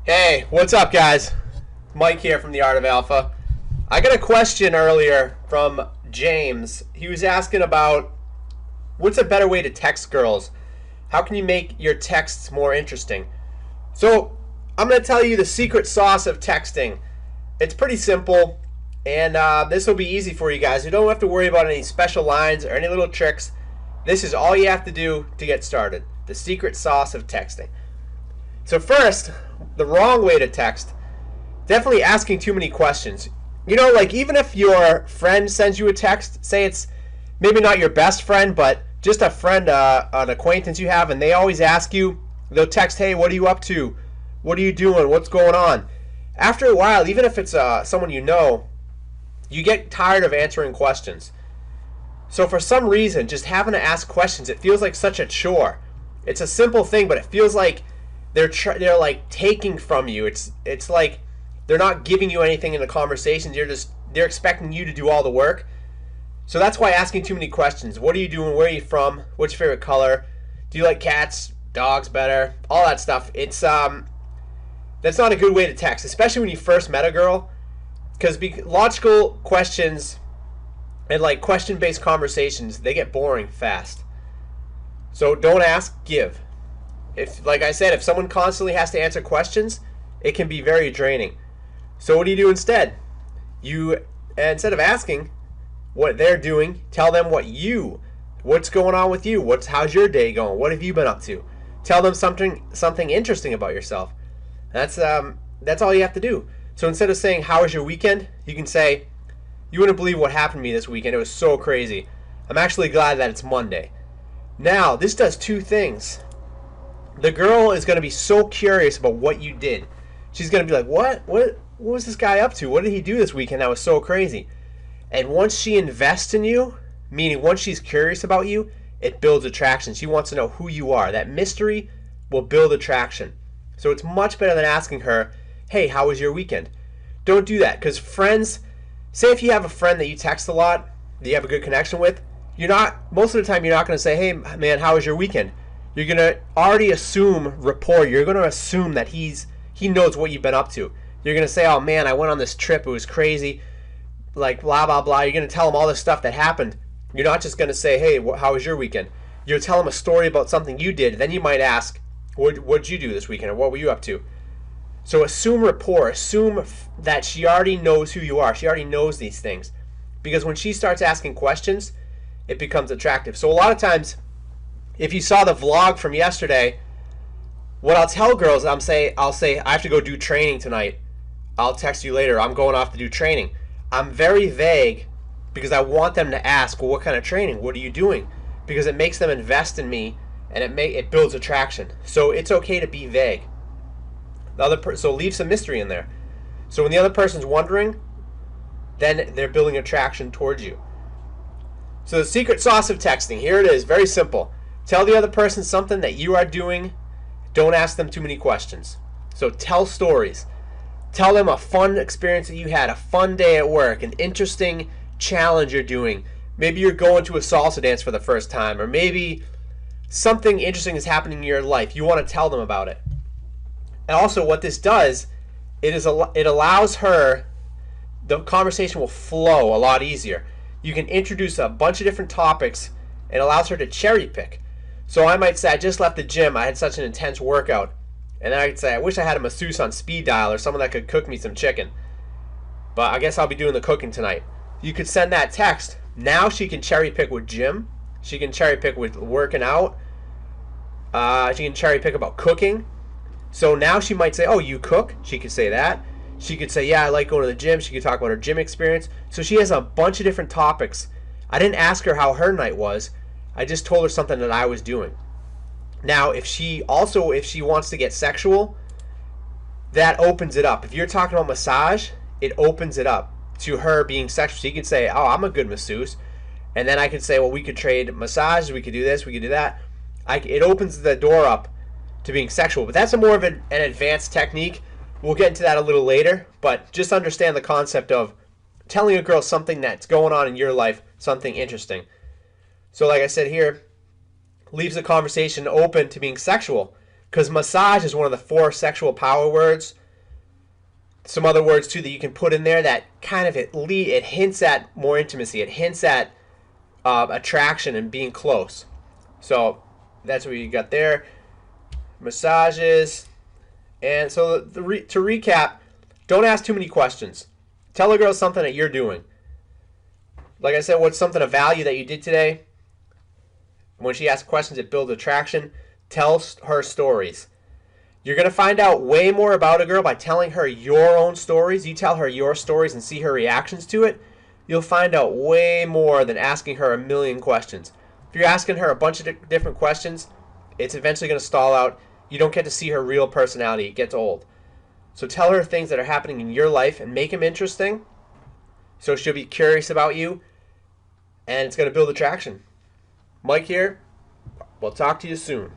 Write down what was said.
Hey, what's up, guys? Mike here from The Art of Alpha. I got a question earlier from James. He was asking about what's a better way to text girls? How can you make your texts more interesting? So, I'm going to tell you the secret sauce of texting. It's pretty simple, and this will be easy for you guys. You don't have to worry about any special lines or any little tricks. This is all you have to do to get started. The secret sauce of texting. So first, the wrong way to text, definitely asking too many questions. Like even if your friend sends you a text, say it's maybe not your best friend, but just a friend, an acquaintance you have, and they always ask you, they'll text, hey, what are you up to? What are you doing? What's going on? After a while, even if it's someone you know, you get tired of answering questions. So for some reason, just having to ask questions, it feels like such a chore. It's a simple thing, but it feels like they're like taking from you. It's like they're not giving you anything in the conversations. They're expecting you to do all the work. So that's why asking too many questions. What are you doing? Where are you from? What's your favorite color? Do you like cats, dogs better? All that stuff. It's that's not a good way to text, especially when you first met a girl, because logical questions and like question-based conversations, they get boring fast. So don't ask, give. If, like I said, if someone constantly has to answer questions, it can be very draining. So what do you do instead? Instead of asking what they're doing, tell them what's going on with you. How's your day going? What have you been up to? Tell them something interesting about yourself. That's all you have to do. So instead of saying how was your weekend, you can say, you wouldn't believe what happened to me this weekend. It was so crazy. I'm actually glad that it's Monday. Now, this does two things. The girl is going to be so curious about what you did. She's going to be like, what was this guy up to? What did he do this weekend that was so crazy? And once she invests in you, meaning once she's curious about you, it builds attraction. She wants to know who you are. That mystery will build attraction. So it's much better than asking her, hey, how was your weekend? Don't do that, because friends, say if you have a friend that you text a lot, that you have a good connection with, most of the time you're not going to say, hey, man, how was your weekend? You're going to already assume rapport. You're going to assume that he knows what you've been up to. You're going to say, oh, man, I went on this trip. It was crazy. Like, blah, blah, blah. You're going to tell him all this stuff that happened. You're not just going to say, hey, how was your weekend? You'll tell him a story about something you did. Then you might ask, what'd you do this weekend? Or what were you up to? So assume rapport. Assume that she already knows who you are. She already knows these things. Because when she starts asking questions, it becomes attractive. So a lot of times, if you saw the vlog from yesterday, what I'll tell girls, I'll say, I have to go do training tonight. I'll text you later. I'm going off to do training. I'm very vague because I want them to ask, well, what kind of training? What are you doing? Because it makes them invest in me, and it builds attraction. So it's okay to be vague. So leave some mystery in there. So when the other person's wondering, then they're building attraction towards you. So the secret sauce of texting, here it is, very simple. Tell the other person something that you are doing. Don't ask them too many questions. So tell stories. Tell them a fun experience that you had, a fun day at work, an interesting challenge you're doing. Maybe you're going to a salsa dance for the first time, or maybe something interesting is happening in your life. You want to tell them about it. And also what this does, it allows her, the conversation will flow a lot easier. You can introduce a bunch of different topics. It allows her to cherry pick. So I might say, I just left the gym. I had such an intense workout. And then I could say, I wish I had a masseuse on speed dial or someone that could cook me some chicken. But I guess I'll be doing the cooking tonight. You could send that text. Now she can cherry pick with gym. She can cherry pick with working out. She can cherry pick about cooking. So now she might say, oh, you cook? She could say that. She could say, yeah, I like going to the gym. She could talk about her gym experience. So she has a bunch of different topics. I didn't ask her how her night was. I just told her something that I was doing. Now, if she wants to get sexual, that opens it up. If you're talking about massage, it opens it up to her being sexual. So you can say, oh, I'm a good masseuse. And then I could say, well, we could trade massages. We could do this. We could do that. It opens the door up to being sexual. But that's more of an advanced technique. We'll get into that a little later. But just understand the concept of telling a girl something that's going on in your life, something interesting. So like I said here, leaves the conversation open to being sexual. Because massage is one of the 4 sexual power words. Some other words too that you can put in there that kind of it hints at more intimacy. It hints at attraction and being close. So that's what you got there. Massages. And so to recap, don't ask too many questions. Tell a girl something that you're doing. Like I said, what's something of value that you did today? When she asks questions that build attraction, tell her stories. You're going to find out way more about a girl by telling her your own stories. You tell her your stories and see her reactions to it. You'll find out way more than asking her a million questions. If you're asking her a bunch of different questions, it's eventually going to stall out. You don't get to see her real personality. It gets old. So tell her things that are happening in your life and make them interesting so she'll be curious about you, and it's going to build attraction. Mike here. We'll talk to you soon.